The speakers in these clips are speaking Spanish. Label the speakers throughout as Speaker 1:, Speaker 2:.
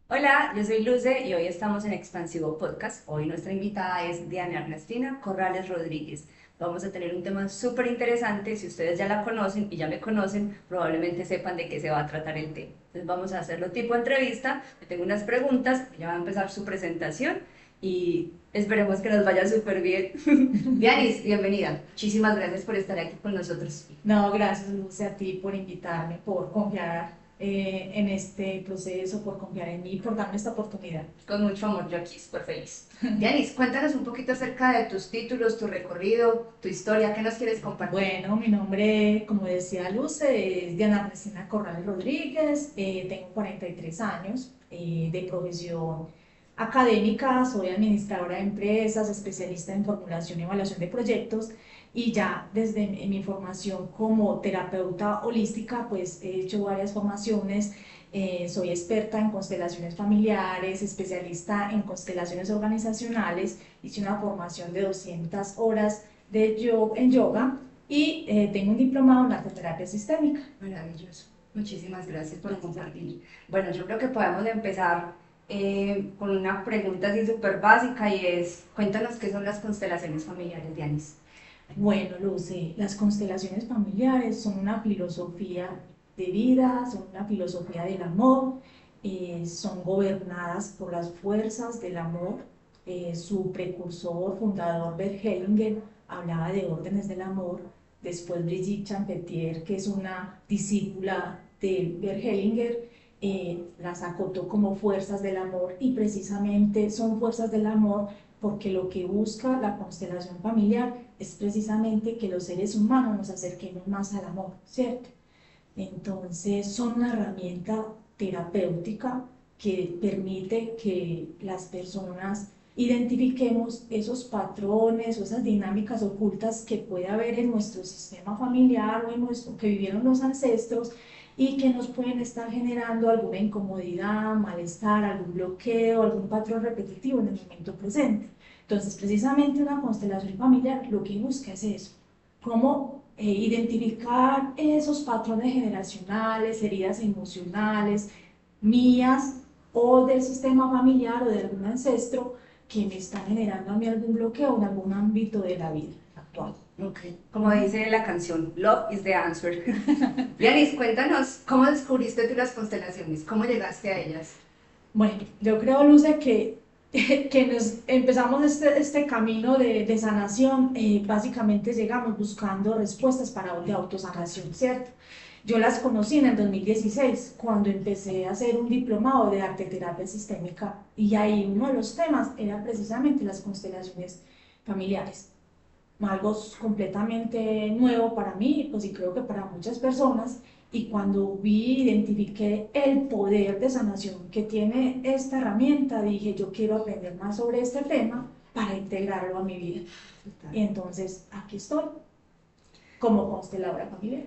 Speaker 1: Hola, yo soy Luce y hoy estamos en Expansivo Podcast. Hoy nuestra invitada es Diana Ernestina Corrales Rodríguez. Vamos a tener un tema súper interesante. Si ustedes ya la conocen y ya me conocen, probablemente sepan de qué se va a tratar el tema. Entonces vamos a hacerlo tipo entrevista. Le tengo unas preguntas, ella va a empezar su presentación y esperemos que nos vaya súper bien. Dianis, bienvenida. Muchísimas gracias por estar aquí con nosotros.
Speaker 2: No, gracias Luce a ti por invitarme, por confiar en este proceso, por confiar en mí, por darme esta oportunidad.
Speaker 1: Con mucho amor, yo aquí súper feliz. Yanis, cuéntanos un poquito acerca de tus títulos, tu recorrido, tu historia, ¿qué nos quieres compartir?
Speaker 2: Bueno, mi nombre, como decía Luce, es Diana Cristina Corrales Rodríguez, tengo 43 años de profesión académica, soy administradora de empresas, especialista en formulación y evaluación de proyectos y ya desde mi formación como terapeuta holística, pues he hecho varias formaciones. Soy experta en constelaciones familiares, especialista en constelaciones organizacionales, hice una formación de 200 horas en yoga y tengo un diplomado en arteterapia sistémica.
Speaker 1: Maravilloso. Muchísimas gracias por
Speaker 2: Gracias a ti.
Speaker 1: compartir. Bueno, yo creo que podemos empezar con una pregunta así súper básica y es, cuéntanos qué son las constelaciones familiares, Dianis.
Speaker 2: Bueno, Luce, las constelaciones familiares son una filosofía de vida, son una filosofía del amor, son gobernadas por las fuerzas del amor. Su precursor, fundador, Bert Hellinger, hablaba de órdenes del amor. Después Brigitte Champetier, que es una discípula de Bert Hellinger, las acotó como fuerzas del amor y precisamente son fuerzas del amor porque lo que busca la constelación familiar es precisamente que los seres humanos nos acerquemos más al amor, ¿cierto? Entonces son una herramienta terapéutica que permite que las personas identifiquemos esos patrones o esas dinámicas ocultas que puede haber en nuestro sistema familiar o en nuestro que vivieron los ancestros y que nos pueden estar generando alguna incomodidad, malestar, algún bloqueo, algún patrón repetitivo en el momento presente. Entonces, precisamente una constelación familiar lo que busca es eso, cómo identificar esos patrones generacionales, heridas emocionales mías o del sistema familiar o de algún ancestro que me están generando a mí algún bloqueo en algún ámbito de la vida actual.
Speaker 1: Ok. Como dice la canción, Love is the answer. Dianis, cuéntanos, ¿cómo descubriste tú las constelaciones? ¿Cómo llegaste a ellas?
Speaker 2: Bueno, yo creo, Luce, que nos empezamos este camino de sanación, básicamente llegamos buscando respuestas de autosanación, ¿cierto? Yo las conocí en el 2016, cuando empecé a hacer un diplomado de arte terapia sistémica, y ahí uno de los temas era precisamente las constelaciones familiares, algo completamente nuevo para mí, pues y creo que para muchas personas, y cuando identifiqué el poder de sanación que tiene esta herramienta, dije, yo quiero aprender más sobre este tema para integrarlo a mi vida. Y entonces aquí estoy, como consteladora familiar.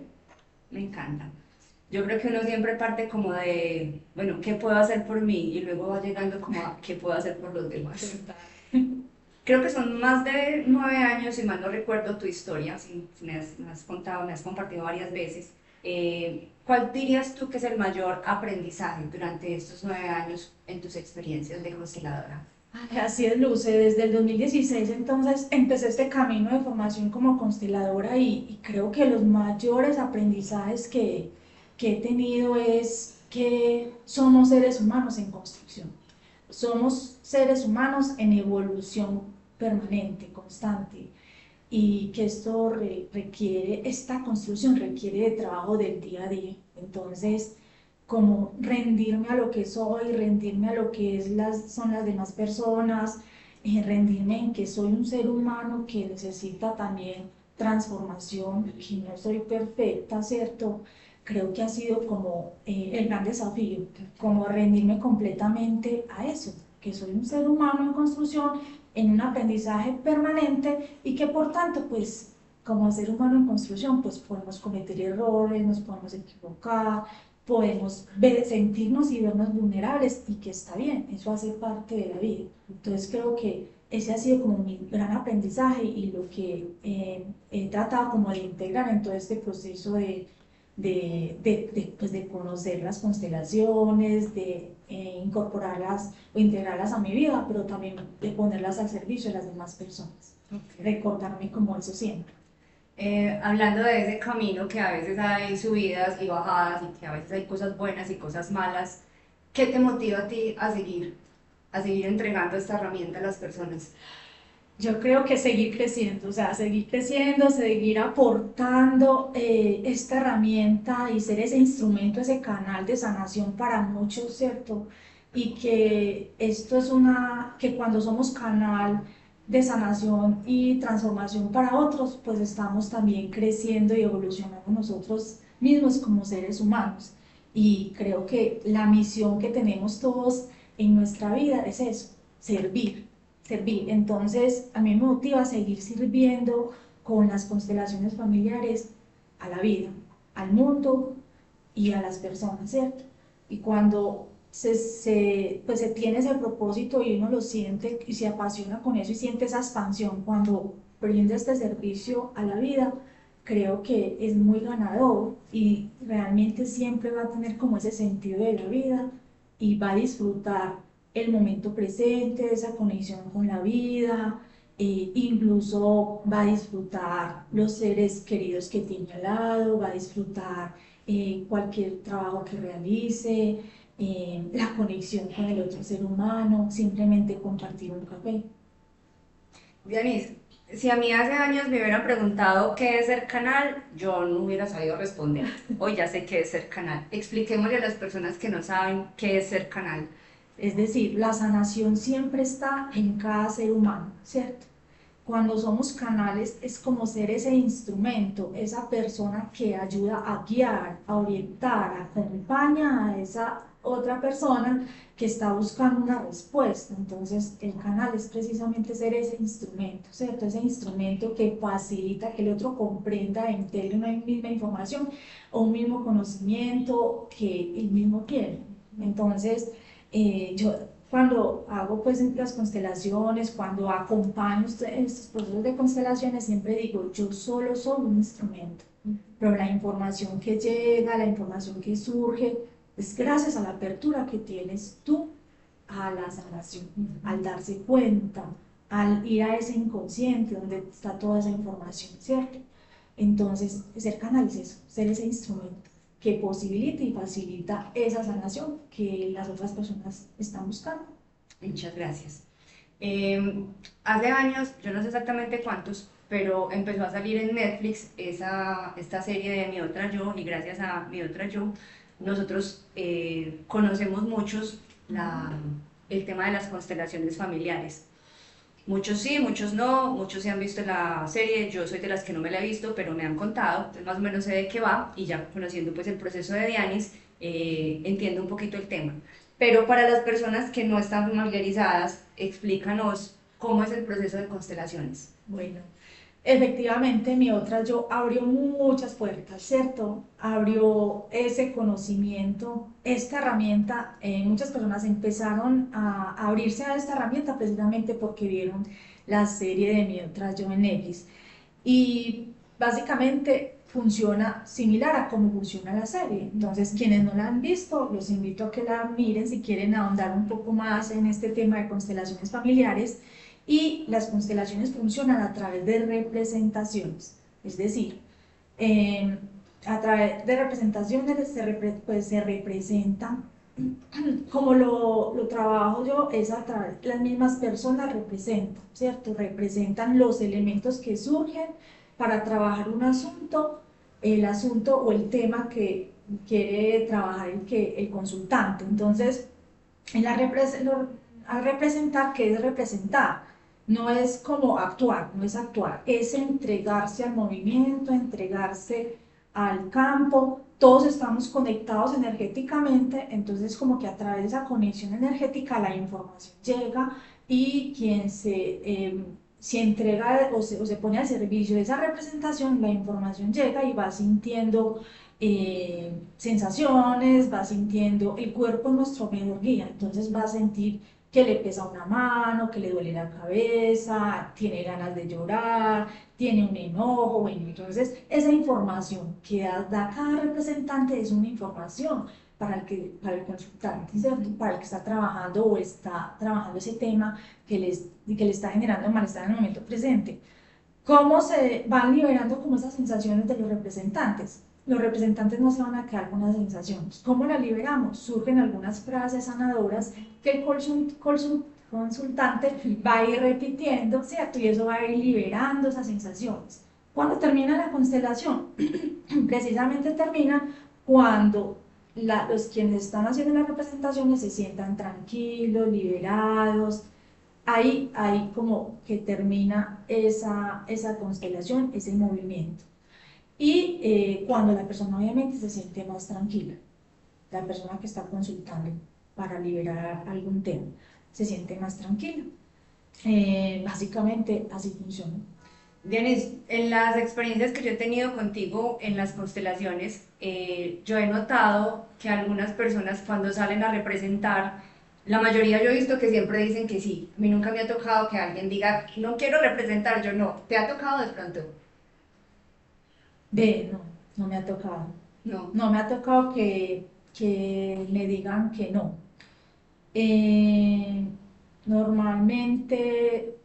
Speaker 1: Me encanta. Yo creo que uno siempre parte como de, bueno, ¿qué puedo hacer por mí? Y luego va llegando como a qué puedo hacer por los demás. Creo que son más de 9 años, si mal no recuerdo tu historia, si me has contado, me has compartido varias veces. ¿Cuál dirías tú que es el mayor aprendizaje durante estos 9 años en tus experiencias de consteladora?
Speaker 2: Así es, Luce, desde el 2016 entonces empecé este camino de formación como consteladora y creo que los mayores aprendizajes que he tenido es que somos seres humanos en construcción, somos seres humanos en evolución permanente, constante, y que requiere, esta construcción requiere de trabajo del día a día. Entonces, como rendirme a lo que soy, rendirme a lo que son las demás personas, rendirme en que soy un ser humano que necesita también transformación, que no soy perfecta, ¿cierto? Creo que ha sido como el gran desafío, como rendirme completamente a eso, que soy un ser humano en construcción, en un aprendizaje permanente y que por tanto, pues, como ser humano en construcción, pues podemos cometer errores, nos podemos equivocar, podemos sentirnos y vernos vulnerables y que está bien, eso hace parte de la vida. Entonces creo que ese ha sido como mi gran aprendizaje y lo que he tratado como de integrar en todo este proceso pues, de conocer las constelaciones, de incorporarlas o integrarlas a mi vida, pero también de ponerlas al servicio de las demás personas.
Speaker 1: Okay.
Speaker 2: Recordarme como eso siempre.
Speaker 1: Hablando de ese camino que a veces hay subidas y bajadas y que a veces hay cosas buenas y cosas malas, ¿qué te motiva a ti a seguir entregando esta herramienta a las personas?
Speaker 2: Yo creo que seguir creciendo, o sea, seguir creciendo, seguir aportando esta herramienta y ser ese instrumento, ese canal de sanación para muchos, ¿cierto? Y que esto es que cuando somos canal de sanación y transformación para otros, pues estamos también creciendo y evolucionando nosotros mismos como seres humanos. Y creo que la misión que tenemos todos en nuestra vida es eso, servir. Entonces, a mí me motiva a seguir sirviendo con las constelaciones familiares a la vida, al mundo y a las personas, ¿cierto? Y cuando pues se tiene ese propósito y uno lo siente y se apasiona con eso y siente esa expansión cuando brinda este servicio a la vida, creo que es muy ganador y realmente siempre va a tener como ese sentido de la vida y va a disfrutar el momento presente, esa conexión con la vida, incluso va a disfrutar los seres queridos que tiene al lado, va a disfrutar cualquier trabajo que realice, la conexión con el otro ser humano, simplemente compartir un café.
Speaker 1: Dianis, si a mí hace años me hubieran preguntado qué es ser canal, yo no hubiera sabido responder. Hoy ya sé qué es ser canal. Expliquémosle a las personas que no saben qué es ser canal.
Speaker 2: Es decir, la sanación siempre está en cada ser humano, ¿cierto? Cuando somos canales es como ser ese instrumento, esa persona que ayuda a guiar, a orientar, acompaña a esa otra persona que está buscando una respuesta. Entonces el canal es precisamente ser ese instrumento, ¿cierto? Ese instrumento que facilita que el otro comprenda, integre una misma información o un mismo conocimiento que el mismo tiene. Entonces, yo cuando hago pues las constelaciones, cuando acompaño estos procesos de constelaciones, siempre digo, yo solo soy un instrumento, pero la información que llega, la información que surge, es gracias a la apertura que tienes tú a la sanación, al darse cuenta, al ir a ese inconsciente donde está toda esa información, ¿cierto? Entonces, ser canal es eso, ser ese instrumento que posibilita y facilita esa sanación que las otras personas están buscando.
Speaker 1: Muchas gracias. Eh, Hace años, yo no sé exactamente cuántos, pero empezó a salir en Netflix esta serie de Mi Otra Yo, y gracias a Mi Otra Yo, nosotros conocemos muchos el tema de las constelaciones familiares. Muchos sí, muchos no, muchos se han visto la serie, yo soy de las que no me la he visto, pero me han contado, entonces más o menos sé de qué va, y ya conociendo pues el proceso de Dianis, entiendo un poquito el tema. Pero para las personas que no están familiarizadas, explícanos cómo es el proceso de constelaciones.
Speaker 2: Bueno, efectivamente, mi otra yo abrió muchas puertas, ¿cierto? Abrió ese conocimiento, esta herramienta. Muchas personas empezaron a abrirse a esta herramienta precisamente porque vieron la serie de mi otra yo en Netflix. Y básicamente funciona similar a cómo funciona la serie. Entonces, quienes no la han visto, los invito a que la miren si quieren ahondar un poco más en este tema de constelaciones familiares. Y las constelaciones funcionan a través de representaciones, es decir, a través de representaciones pues se representan, como lo trabajo yo, es a través, las mismas personas representan, ¿cierto? Representan los elementos que surgen para trabajar un asunto, el asunto o el tema que quiere trabajar el consultante. Entonces, en al representar, ¿qué es representar? No es como actuar, no es actuar, es entregarse al movimiento, entregarse al campo. Todos estamos conectados energéticamente, entonces como que a través de esa conexión energética la información llega y quien se entrega o se pone al servicio de esa representación, la información llega y va sintiendo sensaciones, va sintiendo, el cuerpo es nuestro mejor guía, entonces va a sentir que le pesa una mano, que le duele la cabeza, tiene ganas de llorar, tiene un enojo, bueno, entonces esa información que da cada representante es una información para el consultante, ¿cierto? Para el que está trabajando o está trabajando ese tema que le está generando malestar en el momento presente. ¿Cómo se van liberando como esas sensaciones de los representantes? Los representantes no se van a quedar con las sensaciones. ¿Cómo las liberamos? Surgen algunas frases sanadoras que el consultante va a ir repitiendo, ¿cierto? Y eso va a ir liberando esas sensaciones. Cuando termina la constelación, precisamente termina cuando los quienes están haciendo las representaciones se sientan tranquilos, liberados, ahí como que termina esa constelación, ese movimiento. Y cuando la persona obviamente se siente más tranquila, la persona que está consultando para liberar algún tema, se siente más tranquila. Básicamente así funciona.
Speaker 1: Dianis, en las experiencias que yo he tenido contigo en las constelaciones, yo he notado que algunas personas cuando salen a representar, la mayoría yo he visto que siempre dicen que sí. A mí nunca me ha tocado que alguien diga, no quiero representar, yo no. ¿Te ha tocado de pronto?
Speaker 2: No, no me ha tocado.
Speaker 1: No.
Speaker 2: No me ha tocado que me digan que no. Eh, Normalmente,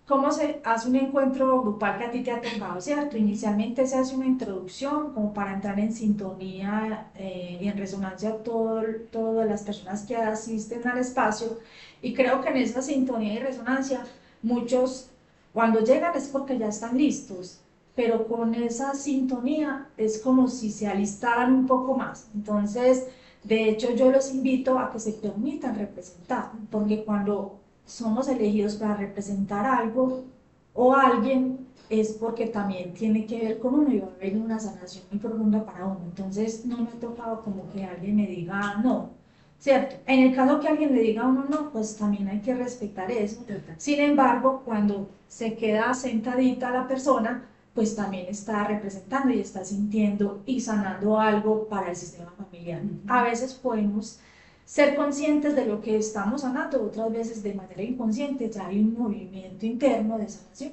Speaker 2: ¿cómo se hace un encuentro grupal que a ti te ha tocado, cierto? Inicialmente se hace una introducción como para entrar en sintonía y en resonancia todas las personas que asisten al espacio. Y creo que en esa sintonía y resonancia, muchos cuando llegan es porque ya están listos, pero con esa sintonía es como si se alistaran un poco más. Entonces, de hecho, yo los invito a que se permitan representar, porque cuando somos elegidos para representar algo o alguien, es porque también tiene que ver con uno y va a haber una sanación muy profunda para uno. Entonces, no me ha tocado como que alguien me diga no, ¿cierto? En el caso que alguien le diga a uno no, pues también hay que respetar eso. Sin embargo, cuando se queda sentadita la persona, pues también está representando y está sintiendo y sanando algo para el sistema familiar. A veces podemos ser conscientes de lo que estamos sanando, otras veces de manera inconsciente ya hay un movimiento interno de sanación.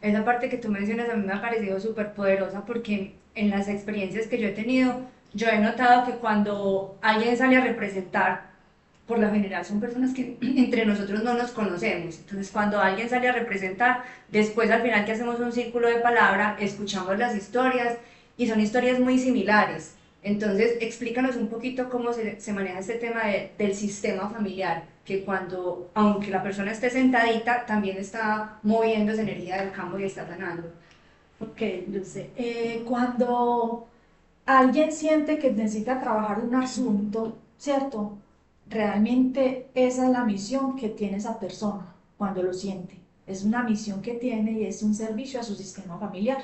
Speaker 1: Esa parte que tú mencionas a mí me ha parecido súper poderosa porque en las experiencias que yo he tenido, yo he notado que cuando alguien sale a representar, por lo general son personas que entre nosotros no nos conocemos. Entonces, cuando alguien sale a representar, después al final que hacemos un círculo de palabra, escuchamos las historias y son historias muy similares. Entonces, explícanos un poquito cómo se maneja este tema del sistema familiar, que cuando, aunque la persona esté sentadita, también está moviendo esa energía del campo y está sanando.
Speaker 2: Ok, Luce. Cuando alguien siente que necesita trabajar un asunto, ¿cierto? Realmente esa es la misión que tiene esa persona cuando lo siente. Es una misión que tiene y es un servicio a su sistema familiar.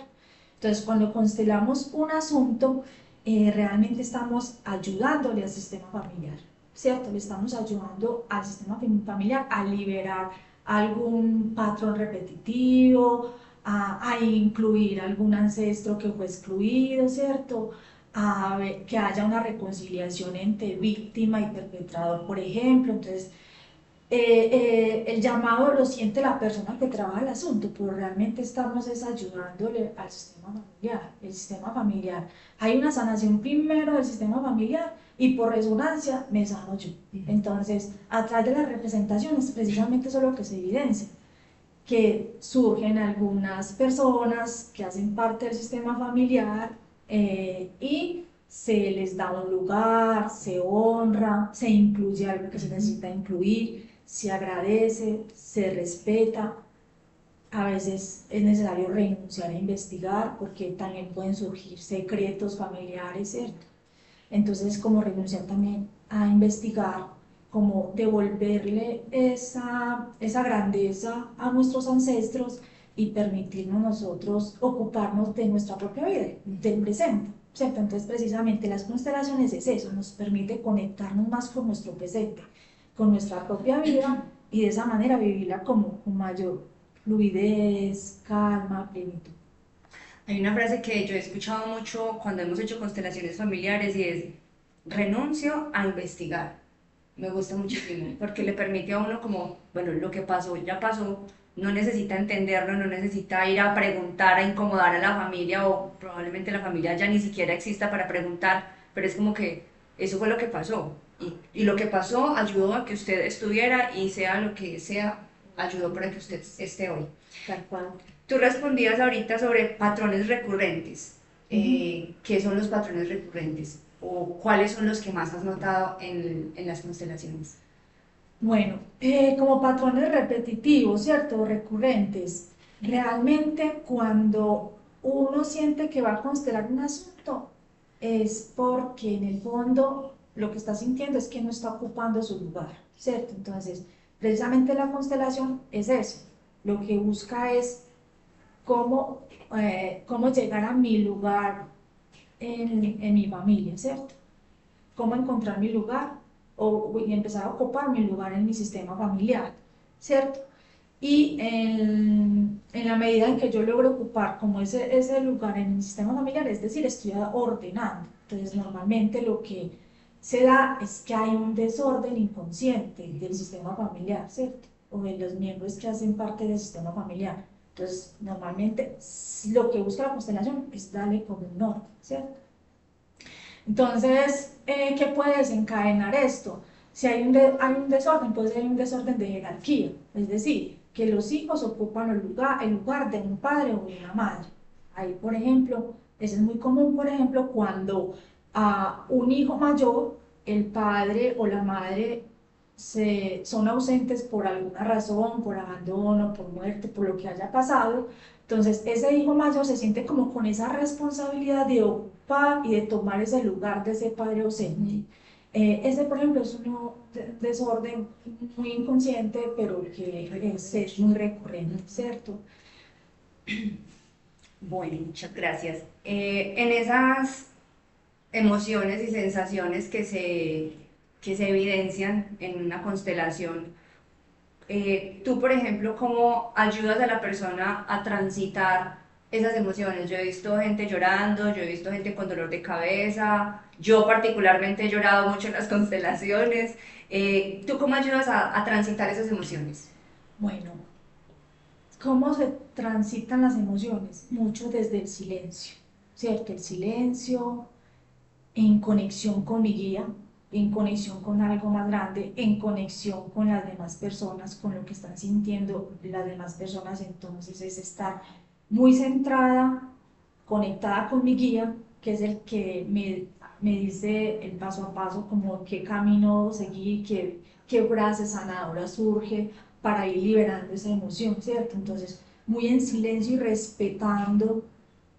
Speaker 2: Entonces, cuando constelamos un asunto, realmente estamos ayudándole al sistema familiar, ¿cierto? Le estamos ayudando al sistema familiar a liberar algún patrón repetitivo, a incluir algún ancestro que fue excluido, ¿cierto? A ver, que haya una reconciliación entre víctima y perpetrador, por ejemplo. Entonces, el llamado lo siente la persona que trabaja el asunto, pero realmente estamos es ayudándole al sistema familiar. El sistema familiar, hay una sanación primero del sistema familiar y por resonancia me sano yo. Entonces, a través de las representaciones, precisamente eso es lo que se evidencia, que surgen algunas personas que hacen parte del sistema familiar y se les da un lugar, se honra, se incluye algo que se necesita incluir, se agradece, se respeta. A veces es necesario renunciar a investigar porque también pueden surgir secretos familiares, ¿cierto? Entonces, como renunciar también a investigar, como devolverle esa grandeza a nuestros ancestros y permitirnos nosotros ocuparnos de nuestra propia vida, del presente, ¿cierto? Entonces, precisamente las constelaciones es eso, nos permite conectarnos más con nuestro presente, con nuestra propia vida y de esa manera vivirla como con mayor fluidez, calma, plenitud.
Speaker 1: Hay una frase que yo he escuchado mucho cuando hemos hecho constelaciones familiares y es renuncio a investigar. Me gusta muchísimo porque le permite a uno como, bueno, lo que pasó ya pasó, no necesita entenderlo, no necesita ir a preguntar, a incomodar a la familia o probablemente la familia ya ni siquiera exista para preguntar, pero es como que eso fue lo que pasó y lo que pasó ayudó a que usted estuviera y sea lo que sea, ayudó para que usted esté hoy.
Speaker 2: Tal cual.
Speaker 1: Tú respondías ahorita sobre patrones recurrentes.
Speaker 2: Ujú.
Speaker 1: ¿Qué son los patrones recurrentes? ¿O cuáles son los que más has notado en las constelaciones?
Speaker 2: Bueno, como patrones repetitivos, ¿cierto? Recurrentes. Realmente cuando uno siente que va a constelar un asunto es porque en el fondo lo que está sintiendo es que no está ocupando su lugar, ¿cierto? Entonces, precisamente la constelación es eso. Lo que busca es cómo, cómo llegar a mi lugar en mi familia, ¿cierto? Cómo encontrar mi lugar y empezar a ocupar mi lugar en mi sistema familiar, ¿cierto? Y en la medida en que yo logro ocupar como ese lugar en mi sistema familiar, es decir, estoy ordenando. Entonces, normalmente lo que se da es que hay un desorden inconsciente del sistema familiar, ¿cierto? O de los miembros que hacen parte del sistema familiar. Entonces, normalmente lo que busca la constelación es darle como un orden, ¿cierto? Entonces, ¿qué puede desencadenar esto? Si hay un desorden, puede ser un desorden de jerarquía, es decir, que los hijos ocupan el lugar de un padre o de una madre. Ahí, por ejemplo, eso es muy común, por ejemplo, cuando a un hijo mayor, el padre o la madre son ausentes por alguna razón, por abandono, por muerte, por lo que haya pasado. Entonces, ese hijo mayor se siente como con esa responsabilidad de ocupar y de tomar ese lugar de ese padre ausente. Ese, por ejemplo, es un desorden muy inconsciente, pero que es muy recurrente, ¿cierto?
Speaker 1: Bueno, muchas gracias. En esas emociones y sensaciones que se evidencian en una constelación, tú, por ejemplo, ¿cómo ayudas a la persona a transitar esas emociones? Yo he visto gente llorando, yo he visto gente con dolor de cabeza, yo particularmente he llorado mucho en las constelaciones. ¿Tú cómo ayudas a transitar esas emociones?
Speaker 2: Bueno, ¿cómo se transitan las emociones? Mucho desde el silencio, ¿cierto? El silencio, en conexión con mi guía, en conexión con algo más grande, en conexión con las demás personas, con lo que están sintiendo las demás personas. Entonces es estar muy centrada, conectada con mi guía, que es el que me dice el paso a paso, como qué camino seguir, qué frase sanadora surge para ir liberando esa emoción, ¿cierto? Entonces, muy en silencio y respetando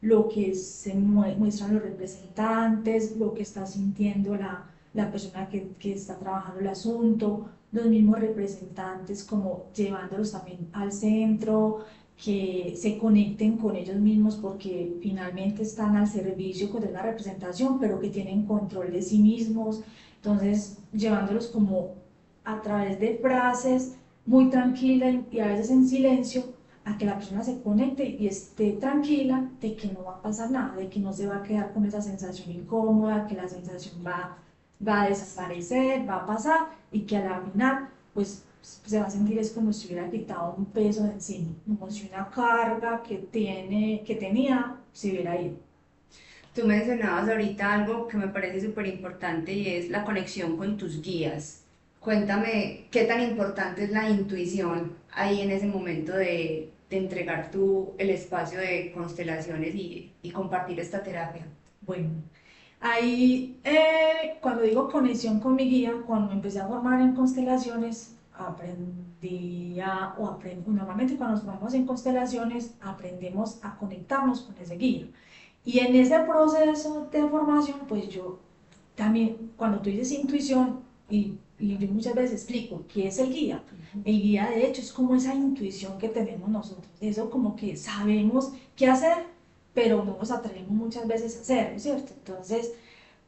Speaker 2: lo que se muestran los representantes, lo que está sintiendo la persona que está trabajando el asunto, los mismos representantes como llevándolos también al centro, que se conecten con ellos mismos porque finalmente están al servicio de una representación, pero que tienen control de sí mismos, entonces llevándolos como a través de frases muy tranquilas y a veces en silencio a que la persona se conecte y esté tranquila de que no va a pasar nada, de que no se va a quedar con esa sensación incómoda, que la sensación va a desaparecer, va a pasar y que a la final pues se va a sentir es como si hubiera quitado un peso de encima, como si una carga que tenía se hubiera ido.
Speaker 1: Tú mencionabas ahorita algo que me parece súper importante y es la conexión con tus guías. Cuéntame qué tan importante es la intuición ahí en ese momento de entregar tú el espacio de constelaciones y compartir esta terapia.
Speaker 2: Bueno, ahí, cuando digo conexión con mi guía, cuando me empecé a formar en constelaciones, normalmente cuando nos formamos en constelaciones, aprendemos a conectarnos con ese guía. Y en ese proceso de formación, pues yo también, cuando tú dices intuición, y yo muchas veces explico qué es el guía. El guía, de hecho, es como esa intuición que tenemos nosotros, eso como que sabemos qué hacer, pero no nos atrevemos muchas veces a hacerlo, ¿cierto? Entonces,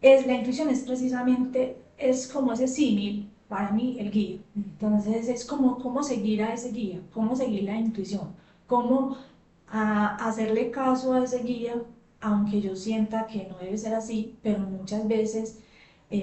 Speaker 2: la intuición es precisamente, es como ese símil, para mí, el guía. Entonces, es como cómo seguir a ese guía, cómo seguir la intuición, cómo hacerle caso a ese guía, aunque yo sienta que no debe ser así, pero muchas veces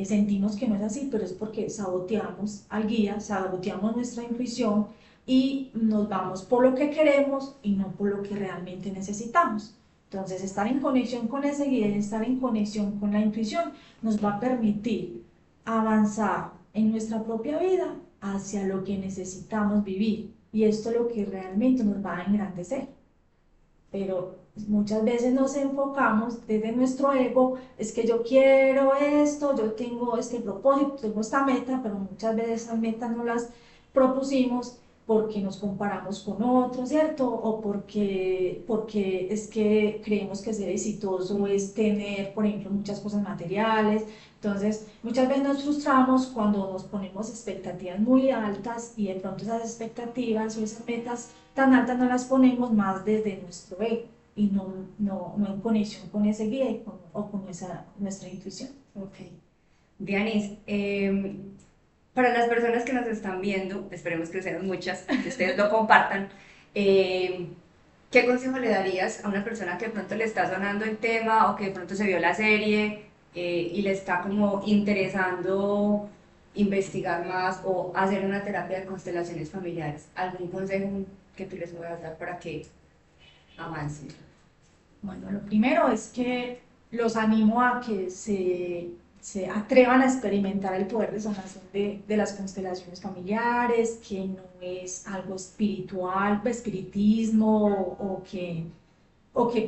Speaker 2: sentimos que no es así, pero es porque saboteamos al guía, saboteamos nuestra intuición y nos vamos por lo que queremos y no por lo que realmente necesitamos. Entonces, estar en conexión con ese guía y estar en conexión con la intuición nos va a permitir avanzar en nuestra propia vida hacia lo que necesitamos vivir. Y esto es lo que realmente nos va a engrandecer. Pero muchas veces nos enfocamos desde nuestro ego, es que yo quiero esto, yo tengo este propósito, tengo esta meta, pero muchas veces esas metas no las propusimos porque nos comparamos con otros, ¿cierto? O porque es que creemos que ser exitoso es tener, por ejemplo, muchas cosas materiales. Entonces, muchas veces nos frustramos cuando nos ponemos expectativas muy altas y de pronto esas expectativas o esas metas tan altas no las ponemos más desde nuestro ego y no en conexión con ese guía o con nuestra intuición.
Speaker 1: Ok. Dianis, para las personas que nos están viendo, esperemos que sean muchas, que ustedes lo compartan, eh, ¿qué consejo le darías a una persona que de pronto le está sonando el tema o que de pronto se vio la serie y le está como interesando investigar más o hacer una terapia de constelaciones familiares? ¿Algún consejo que tú les puedas dar para que avancen?
Speaker 2: Bueno, lo primero es que los animo a que se atrevan a experimentar el poder de sanación de las constelaciones familiares, que no es algo espiritual, espiritismo o que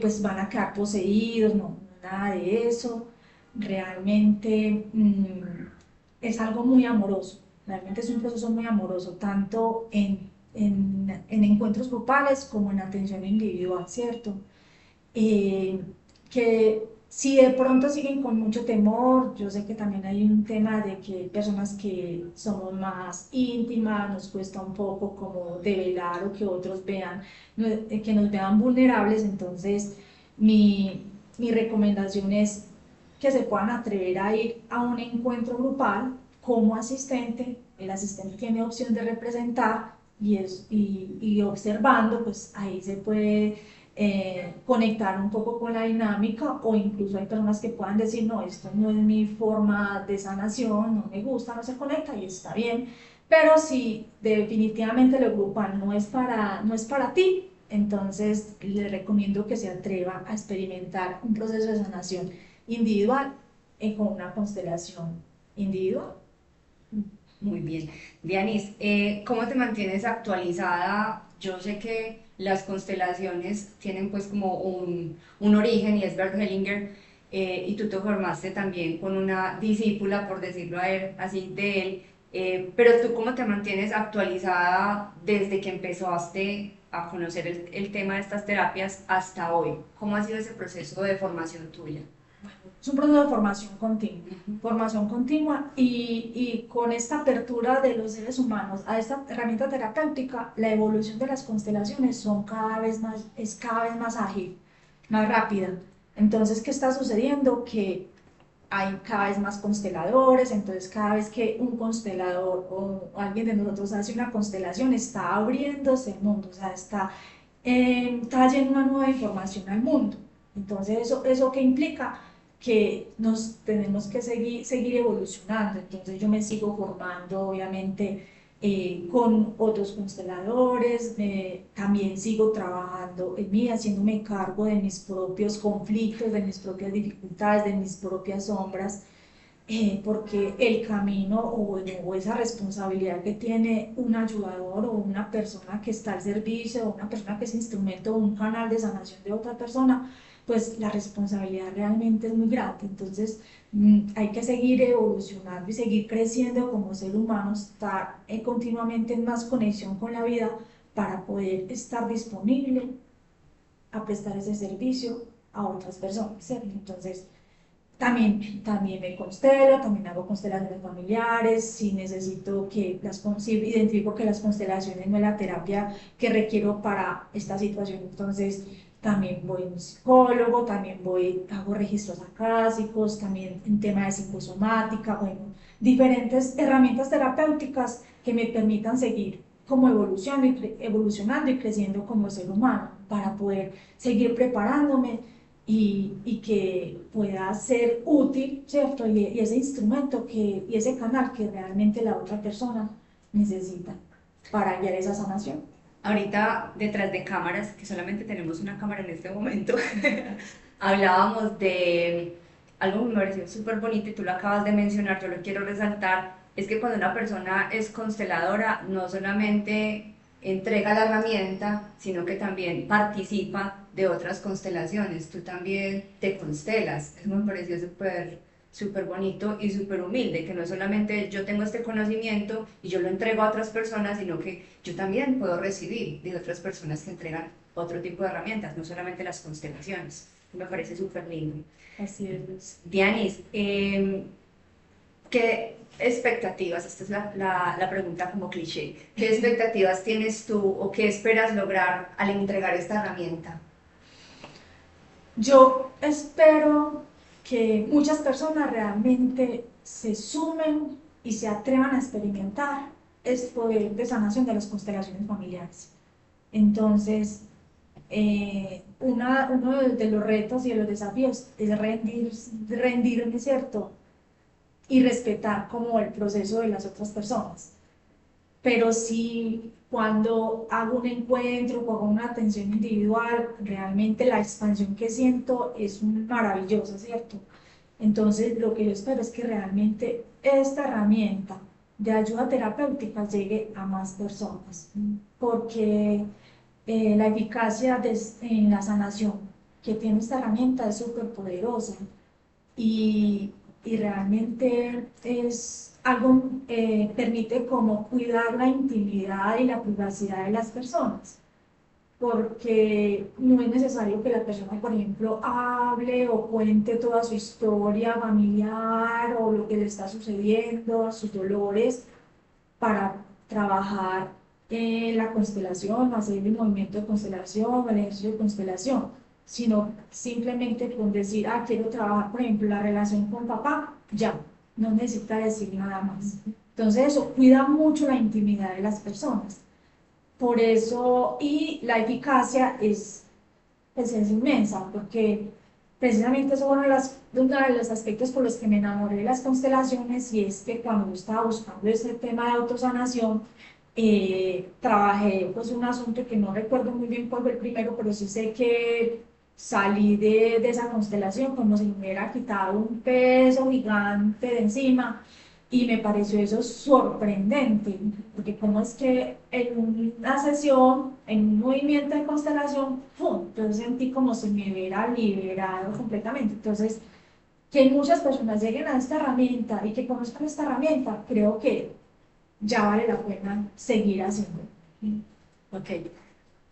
Speaker 2: pues van a quedar poseídos, no, nada de eso. Realmente es algo muy amoroso, realmente es un proceso muy amoroso, tanto en encuentros grupales como en atención individual, ¿cierto? eh, que si de pronto siguen con mucho temor, yo sé que también hay un tema de que hay personas que somos más íntimas, nos cuesta un poco como develar o que otros vean, que nos vean vulnerables, entonces mi, mi recomendación es que se puedan atrever a ir a un encuentro grupal como asistente, el asistente tiene opción de representar y observando, pues ahí se puede conectar un poco con la dinámica o incluso hay personas que puedan decir, no, esto no es mi forma de sanación, no me gusta, no se conecta y está bien, pero si definitivamente lo grupal no es para ti, entonces le recomiendo que se atreva a experimentar un proceso de sanación individual con una constelación individual.
Speaker 1: Muy bien. Dianis, ¿cómo te mantienes actualizada? Yo sé que las constelaciones tienen pues como un origen y es Bert Hellinger, y tú te formaste también con una discípula, por decirlo así, de él, pero tú ¿cómo te mantienes actualizada desde que empezaste a conocer el tema de estas terapias hasta hoy? ¿Cómo ha sido ese proceso de formación tuya?
Speaker 2: Es un proceso de formación continua y con esta apertura de los seres humanos a esta herramienta terapéutica, la evolución de las constelaciones es cada vez más ágil, más rápida. Entonces, ¿qué está sucediendo? Que hay cada vez más consteladores, entonces cada vez que un constelador o alguien de nosotros hace una constelación, está abriéndose el mundo, o sea, está trayendo una nueva información al mundo. Entonces, ¿eso qué implica? Que nos tenemos que seguir evolucionando. Entonces yo me sigo formando, obviamente, con otros consteladores, también sigo trabajando en mí, haciéndome cargo de mis propios conflictos, de mis propias dificultades, de mis propias sombras, porque el camino o esa responsabilidad que tiene un ayudador o una persona que está al servicio o una persona que es instrumento o un canal de sanación de otra persona, pues la responsabilidad realmente es muy grande. Entonces hay que seguir evolucionando y seguir creciendo como ser humano, estar continuamente en más conexión con la vida para poder estar disponible a prestar ese servicio a otras personas, ¿cierto? Entonces, también me constelo, también hago constelaciones familiares, si necesito si identifico que las constelaciones no es la terapia que requiero para esta situación, entonces también voy a un psicólogo, también hago registros acásicos, también en tema de psicosomática, bueno, diferentes herramientas terapéuticas que me permitan seguir como evolucionando y creciendo como ser humano para poder seguir preparándome y que pueda ser útil, ¿cierto? Y ese instrumento y ese canal que realmente la otra persona necesita para guiar esa sanación.
Speaker 1: Ahorita detrás de cámaras, que solamente tenemos una cámara en este momento, hablábamos de algo que me pareció súper bonito y tú lo acabas de mencionar, yo lo quiero resaltar, es que cuando una persona es consteladora no solamente entrega la herramienta, sino que también participa de otras constelaciones, tú también te constelas, eso me pareció súper bonito y súper humilde, que no solamente yo tengo este conocimiento y yo lo entrego a otras personas, sino que yo también puedo recibir de otras personas que entregan otro tipo de herramientas, no solamente las constelaciones. Me parece súper lindo.
Speaker 2: Así es.
Speaker 1: Dianis, ¿qué expectativas? Esta es la pregunta como cliché. ¿Qué expectativas tienes tú o qué esperas lograr al entregar esta herramienta?
Speaker 2: Yo espero que muchas personas realmente se sumen y se atrevan a experimentar el poder de sanación de las constelaciones familiares. Entonces, uno de los retos y de los desafíos es rendirme, ¿cierto? Y respetar como el proceso de las otras personas. Pero sí, cuando hago un encuentro o hago una atención individual, realmente la expansión que siento es maravillosa, ¿cierto? Entonces, lo que yo espero es que realmente esta herramienta de ayuda terapéutica llegue a más personas, porque la eficacia en la sanación que tiene esta herramienta es súper poderosa y, y realmente es algo, permite como cuidar la intimidad y la privacidad de las personas, porque no es necesario que la persona, por ejemplo, hable o cuente toda su historia familiar o lo que le está sucediendo, sus dolores, para trabajar la constelación, hacer el movimiento de constelación, el ejercicio de constelación, sino simplemente con decir, ah, quiero trabajar, por ejemplo, la relación con papá, ya, no necesita decir nada más. Entonces eso cuida mucho la intimidad de las personas. Por eso, y la eficacia es inmensa, porque precisamente eso es uno de los aspectos por los que me enamoré de las constelaciones, y es que cuando yo estaba buscando ese tema de autosanación, trabajé pues un asunto que no recuerdo muy bien cuál fue el primero, pero sí sé que salí de esa constelación como si me hubiera quitado un peso gigante de encima, y me pareció eso sorprendente, porque cómo es que en una sesión, en un movimiento de constelación, ¡pum!, yo sentí como si me hubiera liberado completamente. Entonces, que muchas personas lleguen a esta herramienta y que conozcan esta herramienta, creo que ya vale la pena seguir haciendo.
Speaker 1: Ok.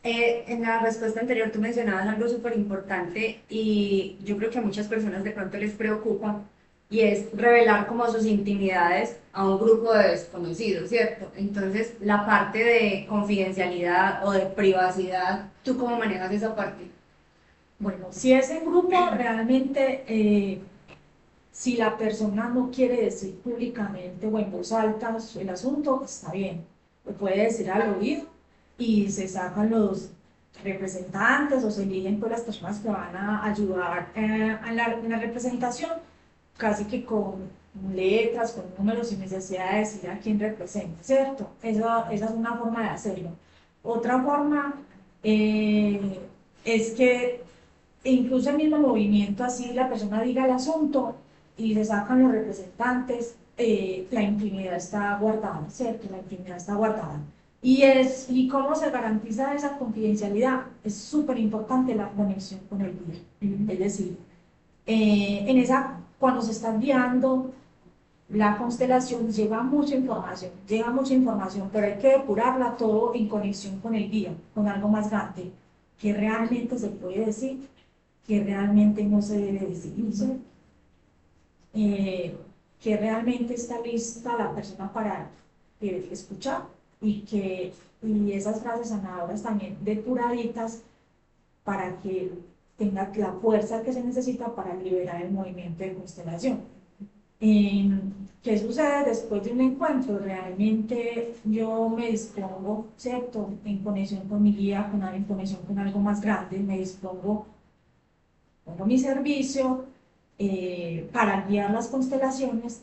Speaker 1: En la respuesta anterior tú mencionabas algo súper importante y yo creo que a muchas personas de pronto les preocupa y es revelar como sus intimidades a un grupo de desconocidos, ¿cierto? Entonces, la parte de confidencialidad o de privacidad, ¿tú cómo manejas esa parte?
Speaker 2: Bueno, si es en grupo, realmente, si la persona no quiere decir públicamente o en voz alta el asunto, está bien, lo puede decir al oído y se sacan los representantes o se eligen pues las personas que van a ayudar en la representación, casi que con letras, con números, sin necesidad de decir a quién representa, ¿cierto? Esa es una forma de hacerlo. Otra forma es que incluso el mismo movimiento, así la persona diga el asunto y se sacan los representantes, la intimidad está guardada, ¿cierto? La intimidad está guardada. ¿Y cómo se garantiza esa confidencialidad? Es súper importante la conexión con el guía. Es decir, cuando se está guiando la constelación, llega mucha información, pero hay que depurarla todo en conexión con el guía, con algo más grande, que realmente se puede decir, que realmente no se debe decir, ¿sí? Que realmente está lista la persona para escuchar, y esas frases sanadoras también depuraditas para que tenga la fuerza que se necesita para liberar el movimiento de constelación. ¿Qué sucede después de un encuentro? Realmente yo me dispongo, ¿cierto? En conexión con mi guía, en conexión con algo más grande, me dispongo pongo mi servicio para guiar las constelaciones,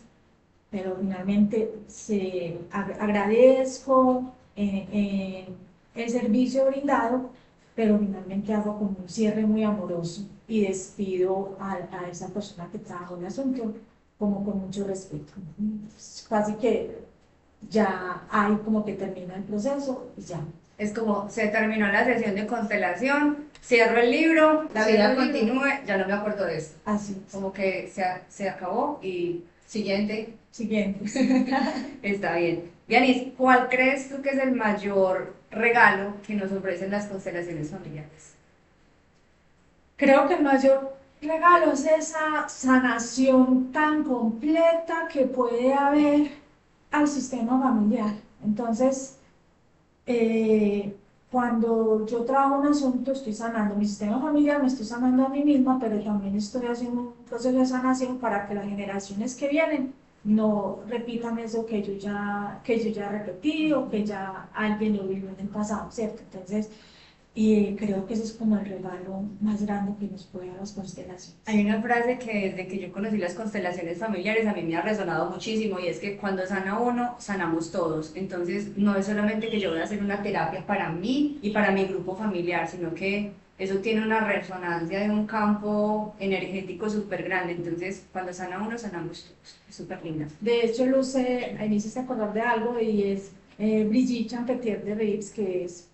Speaker 2: pero finalmente agradezco el servicio brindado, pero finalmente hago como un cierre muy amoroso y despido a esa persona que trabajó el asunto como con mucho respeto. Casi que ya hay como que termina el proceso y ya.
Speaker 1: Es como, se terminó la sesión de constelación, cierro el libro, la vida continúe, ya no me acuerdo de esto.
Speaker 2: Así es.
Speaker 1: Como que se acabó y siguiente.
Speaker 2: Siguiente.
Speaker 1: Está bien. Dianis, ¿cuál crees tú que es el mayor regalo que nos ofrecen las constelaciones familiares?
Speaker 2: Creo que el mayor regalo es esa sanación tan completa que puede haber al sistema familiar. Entonces, cuando yo trabajo un asunto, estoy sanando mi sistema familiar, me estoy sanando a mí misma, pero también estoy haciendo un proceso de sanación para que las generaciones que vienen no repitan eso que yo ya repetí o que ya alguien lo vivió en el pasado, ¿cierto? Entonces, y creo que ese es como el regalo más grande que nos puede dar las constelaciones.
Speaker 1: Hay una frase que desde que yo conocí las constelaciones familiares a mí me ha resonado muchísimo y es que cuando sana uno, sanamos todos. Entonces no es solamente que yo voy a hacer una terapia para mí y para mi grupo familiar, sino que eso tiene una resonancia de un campo energético súper grande. Entonces cuando sana uno, sanamos todos. Es súper linda.
Speaker 2: De hecho, Luce, ahí me hiciste acordar de algo y es Brigitte Champetier de Rives, que es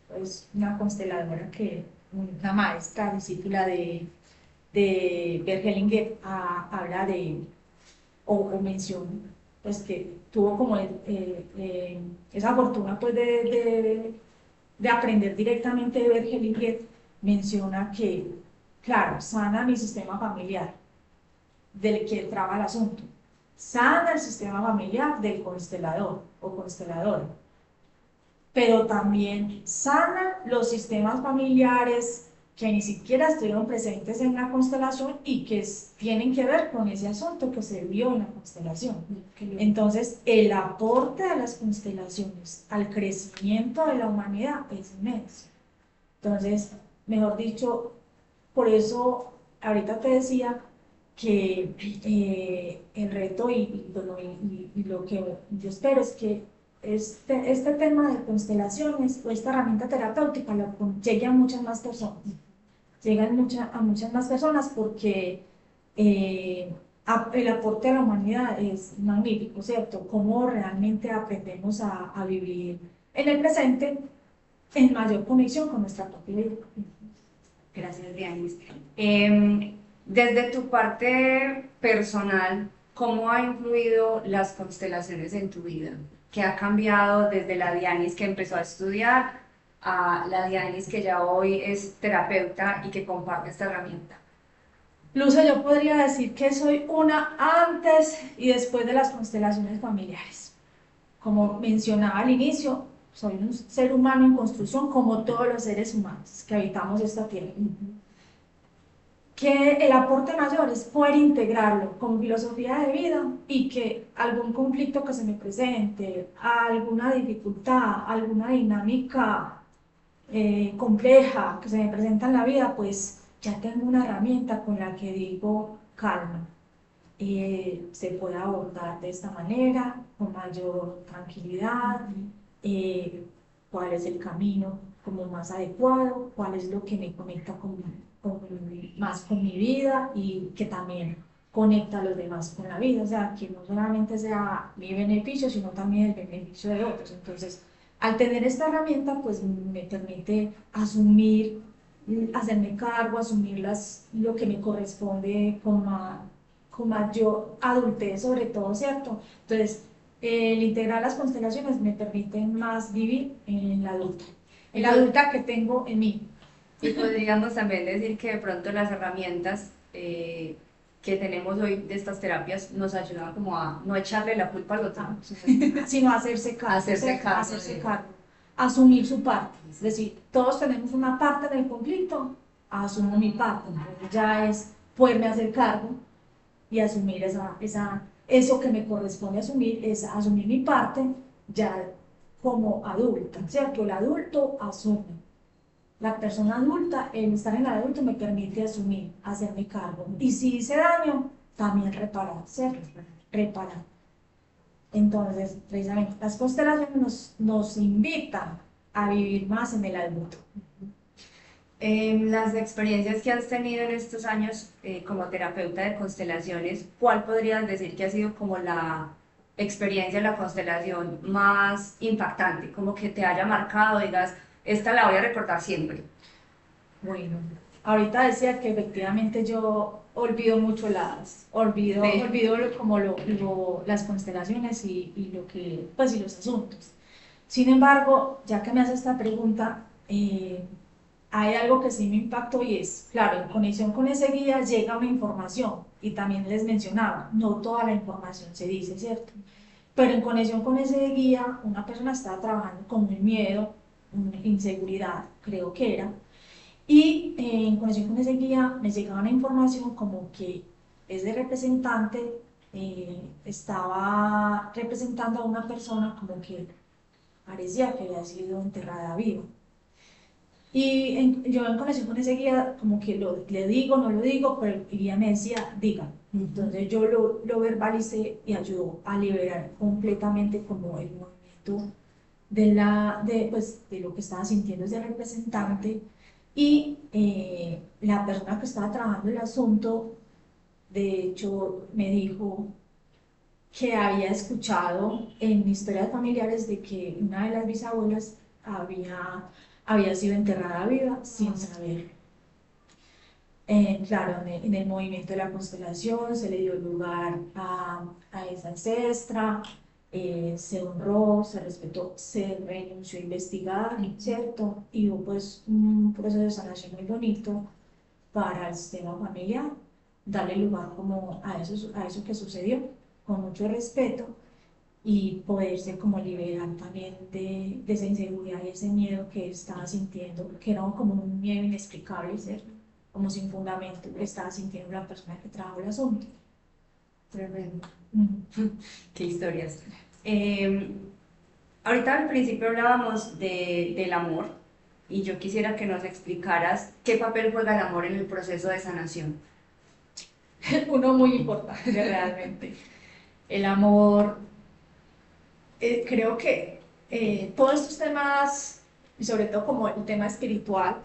Speaker 2: una consteladora una maestra, discípula de Bergelinger, habla o menciona, pues que tuvo como esa fortuna pues de aprender directamente de Bergelinger, menciona que, claro, sana mi sistema familiar, del que traba el asunto, sana el sistema familiar del constelador o consteladora, pero también sana los sistemas familiares que ni siquiera estuvieron presentes en la constelación y que tienen que ver con ese asunto que se vio en la constelación. Entonces, el aporte de las constelaciones al crecimiento de la humanidad es inmenso. Entonces, mejor dicho, por eso ahorita te decía que el reto y lo que yo espero es que este tema de constelaciones o esta herramienta terapéutica llegue a muchas más personas. Llegan a muchas más personas porque el aporte a la humanidad es magnífico, ¿cierto? Cómo realmente aprendemos a vivir en el presente en mayor conexión con nuestra propia vida.
Speaker 1: Gracias, Dianis. Desde tu parte personal, ¿cómo ha influido las constelaciones en tu vida? ¿Qué ha cambiado desde la Dianis que empezó a estudiar a la Dianis que ya hoy es terapeuta y que comparte esta herramienta?
Speaker 2: Luce, yo podría decir que soy una antes y después de las constelaciones familiares. Como mencionaba al inicio, soy un ser humano en construcción como todos los seres humanos que habitamos esta tierra. Que el aporte mayor es poder integrarlo con filosofía de vida y que algún conflicto que se me presente, alguna dificultad, alguna dinámica compleja que se me presenta en la vida, pues ya tengo una herramienta con la que digo calma. Se puede abordar de esta manera, con mayor tranquilidad, cuál es el camino como más adecuado, cuál es lo que me conecta más con mi vida y que también conecta a los demás con la vida, o sea, que no solamente sea mi beneficio, sino también el beneficio de otros. Entonces, al tener esta herramienta, pues me permite asumir, hacerme cargo, asumir lo que me corresponde con mayor adultez sobre todo, ¿cierto? Entonces, el integrar las constelaciones me permite más vivir en la adulta que tengo en mí.
Speaker 1: Y podríamos también decir que de pronto las herramientas que tenemos hoy de estas terapias nos ayudan como a no echarle la culpa al otro,
Speaker 2: sino a hacerse cargo,
Speaker 1: hacerse cargo,
Speaker 2: asumir su parte. Es decir, todos tenemos una parte del conflicto, asumo mi parte, ya es poderme hacer cargo y asumir eso que me corresponde asumir, es asumir mi parte ya como adulta, ¿cierto? El adulto asume. La persona adulta, el estar en la adulto me permite asumir, hacerme cargo. Y si hice daño, también reparar, ¿cierto? Reparar. Entonces, precisamente, las constelaciones nos invitan a vivir más en el adulto.
Speaker 1: Las experiencias que has tenido en estos años como terapeuta de constelaciones, ¿cuál podrías decir que ha sido como la experiencia de la constelación más impactante? Como que te haya marcado, digas, esta la voy a recordar siempre.
Speaker 2: Bueno, ahorita decía que efectivamente yo olvido mucho
Speaker 1: Sí.
Speaker 2: olvido como las constelaciones y lo que, pues y los asuntos. Sin embargo, ya que me hace esta pregunta, hay algo que sí me impactó y es, claro, en conexión con ese guía llega una información y también les mencionaba, no toda la información se dice, ¿cierto? Pero en conexión con ese guía, una persona estaba trabajando con un miedo, una inseguridad, creo que era, y en conexión con ese guía me llegaba una información como que ese representante estaba representando a una persona como que parecía que había sido enterrada viva. Y yo en conexión con ese guía, como que le digo, no lo digo, pero el guía me decía, diga. Entonces yo lo verbalicé y ayudó a liberar completamente como el movimiento pues, de lo que estaba sintiendo ese representante. Y la persona que estaba trabajando el asunto, de hecho, me dijo que había escuchado en historias familiares de que una de las bisabuelas había sido enterrada viva sin saber. Claro, en el movimiento de la constelación se le dio lugar a esa ancestra, se honró, se respetó, se renunció a investigar, ¿cierto? Y hubo pues un proceso de sanación muy bonito para el sistema familiar, darle lugar como a eso que sucedió, con mucho respeto y poderse como liberar también de esa inseguridad y ese miedo que estaba sintiendo, que era como un miedo inexplicable, ¿cierto? Como sin fundamento que estaba sintiendo la persona que trabajó el asunto.
Speaker 1: Tremendo.
Speaker 2: Mm.
Speaker 1: Qué historias. Eh, Ahorita al principio hablábamos del amor y yo quisiera que nos explicaras qué papel juega el amor en el proceso de sanación.
Speaker 2: Uno muy importante realmente. El amor, creo que todos estos temas, y sobre todo como el tema espiritual,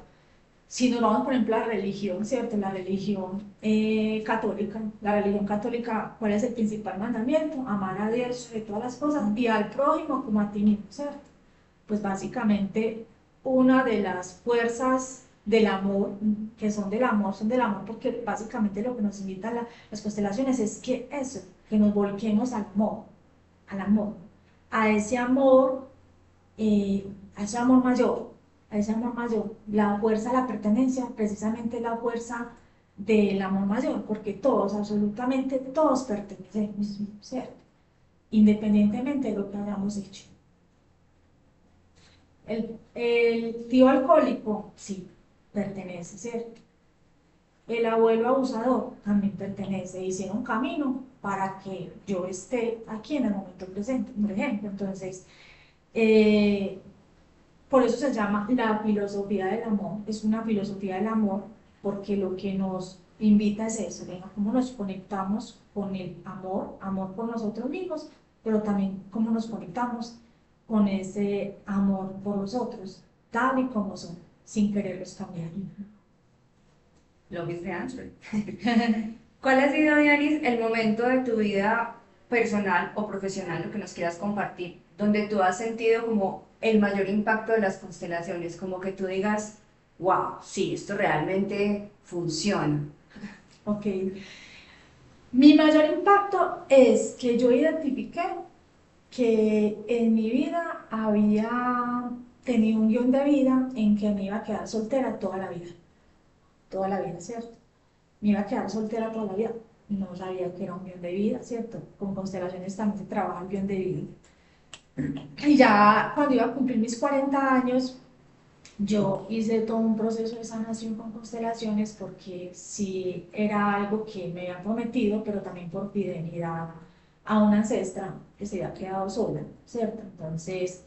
Speaker 2: si nos vamos, por ejemplo, a la religión, ¿cierto? La religión católica, ¿cuál es el principal mandamiento? Amar a Dios sobre todas las cosas y al prójimo como a ti mismo, ¿cierto? Pues básicamente una de las fuerzas del amor, que son del amor porque básicamente lo que nos invitan las constelaciones es que eso, que nos volquemos al amor, a ese amor, a ese amor mayor, a ese amor mayor. La fuerza, la pertenencia, precisamente es la fuerza del amor mayor, porque todos, absolutamente todos pertenecemos, ¿cierto? Independientemente de lo que hayamos hecho. El tío alcohólico, sí, pertenece, ¿cierto? El abuelo abusador también pertenece. Hicieron camino para que yo esté aquí en el momento presente, por ejemplo. Entonces, eh, por eso se llama la filosofía del amor. Es una filosofía del amor porque lo que nos invita es eso, venga, cómo nos conectamos con el amor, amor por nosotros mismos, pero también cómo nos conectamos con ese amor por los otros, tal y como son, sin quererlos cambiar.
Speaker 1: Love is the answer. ¿Cuál ha sido, Dianis, el momento de tu vida personal o profesional, lo que nos quieras compartir, donde tú has sentido como el mayor impacto de las constelaciones, como que tú digas, wow, sí, esto realmente funciona?
Speaker 2: Ok. Mi mayor impacto es que yo identifiqué que en mi vida había tenido un guión de vida en que me iba a quedar soltera toda la vida, ¿cierto? Me iba a quedar soltera toda la vida. No sabía que era un guión de vida, ¿cierto? Con constelaciones también se trabaja el guión de vida. Y ya cuando iba a cumplir mis 40 años, yo hice todo un proceso de sanación con constelaciones porque sí era algo que me había prometido, pero también por fidelidad a una ancestra que se había quedado sola, ¿cierto? Entonces,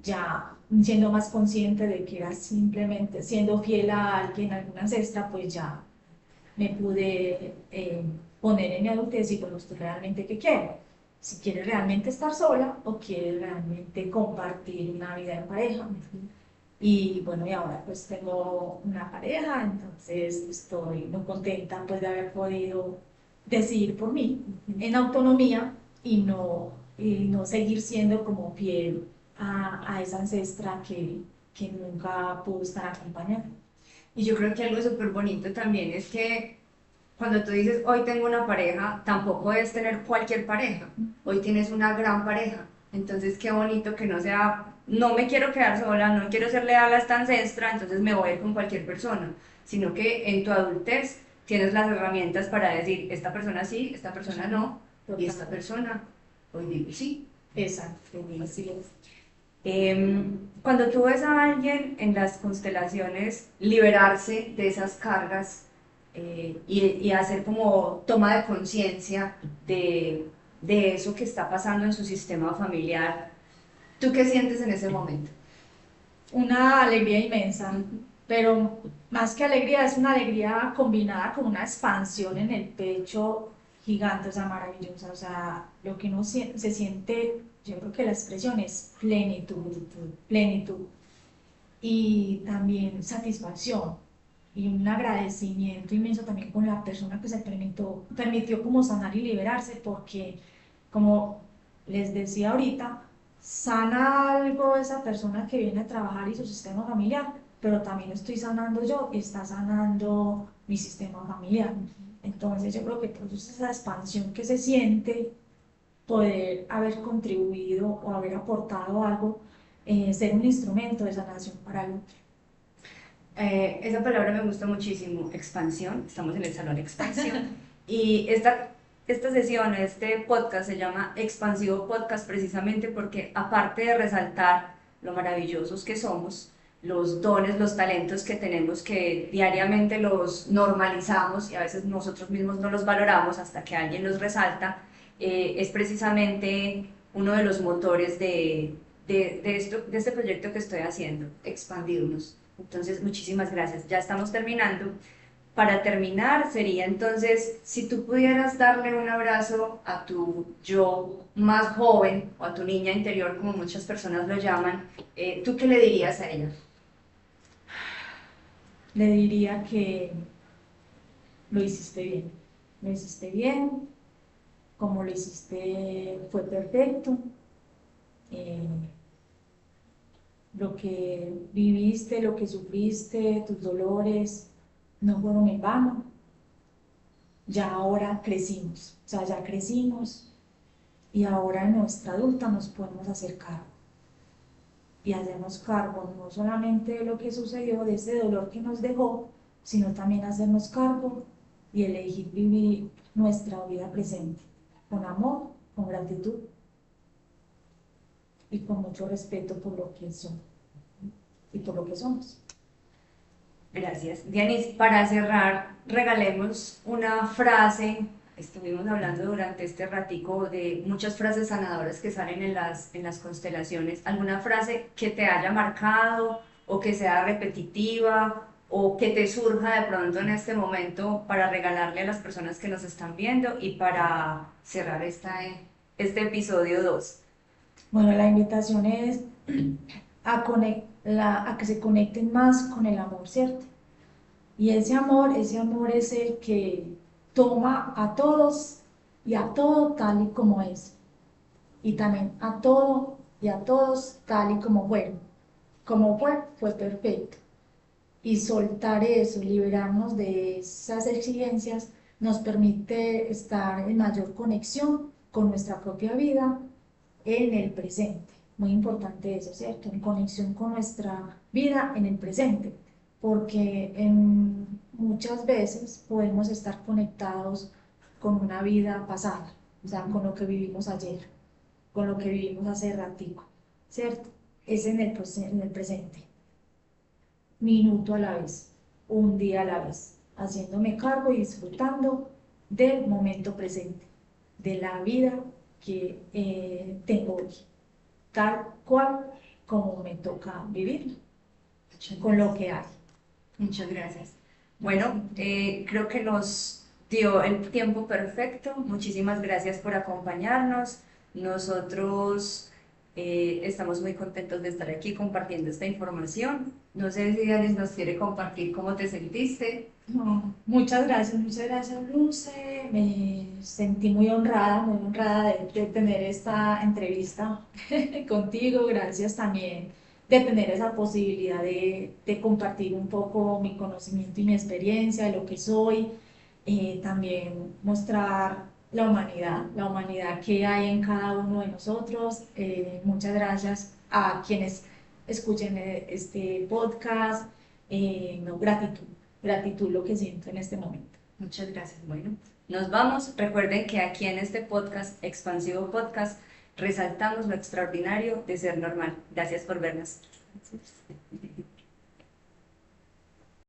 Speaker 2: ya siendo más consciente de que era simplemente siendo fiel a alguien, a alguna ancestra, pues ya me pude poner en mi adultez y bueno, ¿usted realmente qué quiere? Si quiere realmente estar sola o quiere realmente compartir una vida en pareja. Y bueno, y ahora pues tengo una pareja, entonces estoy muy contenta pues de haber podido decidir por mí en autonomía y no seguir siendo como fiel a esa ancestra que nunca pudo estar acompañada.
Speaker 1: Y yo creo que algo súper bonito también es que cuando tú dices hoy tengo una pareja, tampoco es tener cualquier pareja. Hoy tienes una gran pareja. Entonces, qué bonito que no sea, no me quiero quedar sola, no quiero ser leal a esta ancestra, entonces me voy a ir con cualquier persona, sino que en tu adultez tienes las herramientas para decir, esta persona sí, esta persona no, y esta persona, hoy digo sí.
Speaker 2: Exacto, así es.
Speaker 1: Cuando tú ves a alguien en las constelaciones liberarse de esas cargas y hacer como toma de conciencia de eso que está pasando en su sistema familiar, ¿tú qué sientes en ese momento?
Speaker 2: Una alegría inmensa, pero más que alegría, es una alegría combinada con una expansión en el pecho gigante, o sea, maravillosa, o sea, lo que uno se siente, yo creo que la expresión es plenitud, plenitud, y también satisfacción, y un agradecimiento inmenso también con la persona que se permitió como sanar y liberarse, porque como les decía ahorita, sana algo esa persona que viene a trabajar y su sistema familiar, pero también estoy sanando yo y está sanando mi sistema familiar. Entonces yo creo que toda esa expansión que se siente, poder haber contribuido o haber aportado algo, ser un instrumento de sanación para el otro.
Speaker 1: Esa palabra me gusta muchísimo, expansión, estamos en el salón expansión. Y esta sesión, este podcast se llama Expansivo Podcast precisamente porque aparte de resaltar lo maravillosos que somos, los dones, los talentos que tenemos que diariamente los normalizamos y a veces nosotros mismos no los valoramos hasta que alguien los resalta, es precisamente uno de los motores de este proyecto que estoy haciendo, expandirnos. Entonces, muchísimas gracias. Ya estamos terminando. Para terminar, sería entonces, si tú pudieras darle un abrazo a tu yo más joven o a tu niña interior, como muchas personas lo llaman, ¿tú qué le dirías a ella?
Speaker 2: Le diría que lo hiciste bien, lo hiciste bien, como lo hiciste fue perfecto, eh, lo que viviste, lo que sufriste, tus dolores, no fueron en vano, ya ahora crecimos, o sea, ya crecimos y ahora en nuestra adulta nos podemos hacer cargo y hacernos cargo no solamente de lo que sucedió, de ese dolor que nos dejó, sino también hacernos cargo y elegir vivir nuestra vida presente con amor, con gratitud y con mucho respeto por lo que son y por lo que somos.
Speaker 1: Gracias. Dianis, para cerrar, regalemos una frase. Estuvimos hablando durante este ratico de muchas frases sanadoras que salen en las constelaciones. ¿Alguna frase que te haya marcado o que sea repetitiva o que te surja de pronto en este momento para regalarle a las personas que nos están viendo y para cerrar este episodio 2?
Speaker 2: Bueno, la invitación es a que se conecten más con el amor, ¿cierto? Y ese amor es el que toma a todos y a todo tal y como es. Y también a todo y a todos tal y como fueron. Como fue, fue perfecto. Y soltar eso, liberarnos de esas exigencias, nos permite estar en mayor conexión con nuestra propia vida en el presente. Muy importante eso, ¿cierto? En conexión con nuestra vida en el presente, porque muchas veces podemos estar conectados con una vida pasada, o sea, con lo que vivimos ayer, con lo que vivimos hace ratico, ¿cierto? Es en el presente, minuto a la vez, un día a la vez, haciéndome cargo y disfrutando del momento presente, de la vida que tengo hoy, tal cual como me toca vivir,
Speaker 1: Muchas
Speaker 2: con lo
Speaker 1: gracias.
Speaker 2: que hay.
Speaker 1: Muchas gracias. Bueno, creo que nos dio el tiempo perfecto. Muchísimas gracias por acompañarnos. Nosotros estamos muy contentos de estar aquí compartiendo esta información. No sé si Alice nos quiere compartir cómo te sentiste.
Speaker 2: No, muchas gracias, Luce. Me sentí muy honrada de tener esta entrevista contigo. Gracias también de tener esa posibilidad de compartir un poco mi conocimiento y mi experiencia de lo que soy. También mostrar la humanidad que hay en cada uno de nosotros. Muchas gracias a quienes escuchen este podcast. No, gratitud lo que siento en este momento.
Speaker 1: Muchas gracias. Bueno, nos vamos. Recuerden que aquí en este podcast, Expansivo Podcast, resaltamos lo extraordinario de ser normal. Gracias por vernos.
Speaker 2: Gracias.